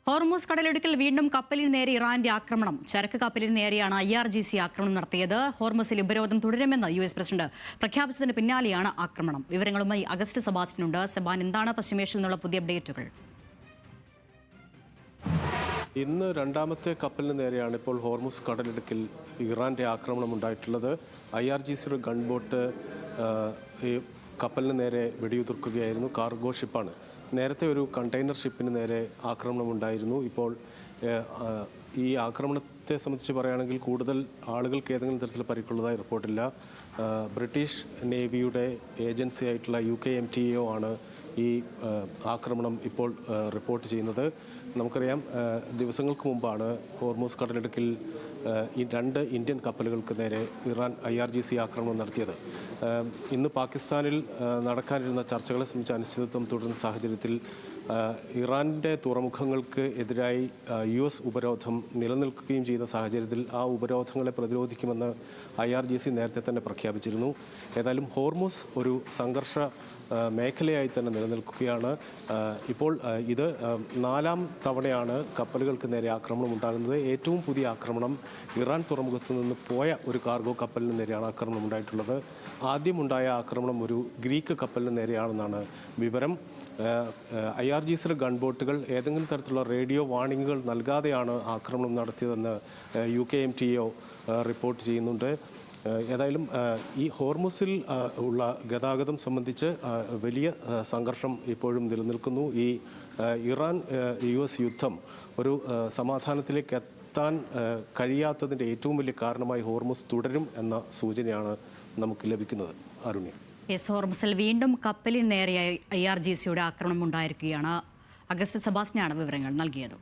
Hormuz കടലിടുക്കിൽ വീണ്ടും കപ്പലിന് നേരെ ഇറാന്റെ ആക്രമണം. ചരക്ക് കപ്പലിന് നേരെയാണ് IRGC ആക്രമണം നടത്തിയത്. ഹോർമൂസിൽ ഉപരോധം തുടരുമെന്ന് US പ്രസിഡന്റ് പ്രഖ്യാപിച്ചതിന് പിന്നാലെയാണ് ആക്രമണം. വിവരങ്ങളുമായി അഗസ്റ്റ് സെബാസ്റ്റ്യനുണ്ട്. സെബാൻ, എന്താണ് പശ്ചിമേഷ്യയിൽ നിന്നുള്ള പുതിയ അപ്ഡേറ്റുകൾ? ഇന്ന് രണ്ടാമത്തെ കപ്പലിന് നേരെയാണ് ഇപ്പോൾ ഹോർമൂസ് കടലിടുക്കിൽ ഇറാന്റെ ആക്രമണം ഉണ്ടായിട്ടുള്ളത്. IRGCയുടെ ഗൺബോട്ട് ഈ കപ്പലിന് നേരെ വെടിയുതിർക്കുകയായിരുന്നു. കാർഗോ ഷിപ്പാണ്. നേരത്തെ ഒരു കണ്ടെയ്നർ ഷിപ്പിന് നേരെ ആക്രമണം ഉണ്ടായിരുന്നു. ഇപ്പോൾ ഈ ആക്രമണത്തെ സംബന്ധിച്ച് പറയുകയാണെങ്കിൽ കൂടുതൽ ആളുകൾക്ക് ഏതെങ്കിലും തരത്തിൽ പരിക്കുള്ളതായി റിപ്പോർട്ടില്ല. ബ്രിട്ടീഷ് നേവിയുടെ ഏജൻസി ആയിട്ടുള്ള UKMTO ആണ് ഈ ആക്രമണം ഇപ്പോൾ റിപ്പോർട്ട് ചെയ്യുന്നത്. നമുക്കറിയാം, ദിവസങ്ങൾക്ക് മുമ്പാണ് ഹോർമൂസ് കടലിടുക്കിൽ ഈ 2 ഇന്ത്യൻ കപ്പലുകൾക്ക് നേരെ ഇറാൻ IRGC ആക്രമണം നടത്തിയത്. ഇന്ന് പാകിസ്ഥാനിൽ നടക്കാനിരുന്ന ചർച്ചകളെ സംബന്ധിച്ച് അനിശ്ചിതത്വം തുടരുന്ന സാഹചര്യത്തിൽ ഇറാൻ്റെ തുറമുഖങ്ങൾക്ക് എതിരായി US ഉപരോധം നിലനിൽക്കുകയും ചെയ്യുന്ന സാഹചര്യത്തിൽ ആ ഉപരോധങ്ങളെ പ്രതിരോധിക്കുമെന്ന് IRGC നേരത്തെ തന്നെ പ്രഖ്യാപിച്ചിരുന്നു. ഏതായാലും ഹോർമൂസ് ഒരു സംഘർഷ മേഖലയായി തന്നെ നിലനിൽക്കുകയാണ്. ഇപ്പോൾ ഇത് 4ാം തവണയാണ് കപ്പലുകൾക്ക് നേരെ ആക്രമണം ഉണ്ടാകുന്നത്. ഏറ്റവും പുതിയ ആക്രമണം ഇറാൻ തുറമുഖത്ത് നിന്ന് പോയ ഒരു കാർഗോ കപ്പലിന് നേരെയാണ് ആക്രമണം ഉണ്ടായിട്ടുള്ളത്. ആദ്യമുണ്ടായ ആക്രമണം ഒരു ഗ്രീക്ക് കപ്പലിന് നേരെയാണെന്നാണ് വിവരം. IRGCയുടെ ഗൺബോട്ടുകൾ ഏതെങ്കിലും തരത്തിലുള്ള റേഡിയോ വാർണിംഗുകൾ നൽകാതെയാണ് ആക്രമണം നടത്തിയതെന്ന് UKMTO റിപ്പോർട്ട് ചെയ്യുന്നുണ്ട്. ഏതായാലും ഈ ഹോർമൂസിൽ ഉള്ള ഗതാഗതം സംബന്ധിച്ച് വലിയ സംഘർഷം ഇപ്പോഴും നിലനിൽക്കുന്നു. ഈ ഇറാൻ US യുദ്ധം ഒരു സമാധാനത്തിലേക്ക് എത്താൻ കഴിയാത്തതിൻ്റെ ഏറ്റവും വലിയ കാരണമായി ഹോർമൂസ് തുടരും എന്ന സൂചനയാണ് നമുക്ക് ലഭിക്കുന്നത്. അരുണ്യ, ഹോർമൂസിൽ വീണ്ടും കപ്പലിന് നേരെ IRGCയുടെ ആക്രമണം ഉണ്ടായിരിക്കുകയാണ്. അഗസ്റ്റ് സെബാസ്റ്റ്യനാണ് വിവരങ്ങൾ നൽകിയത്.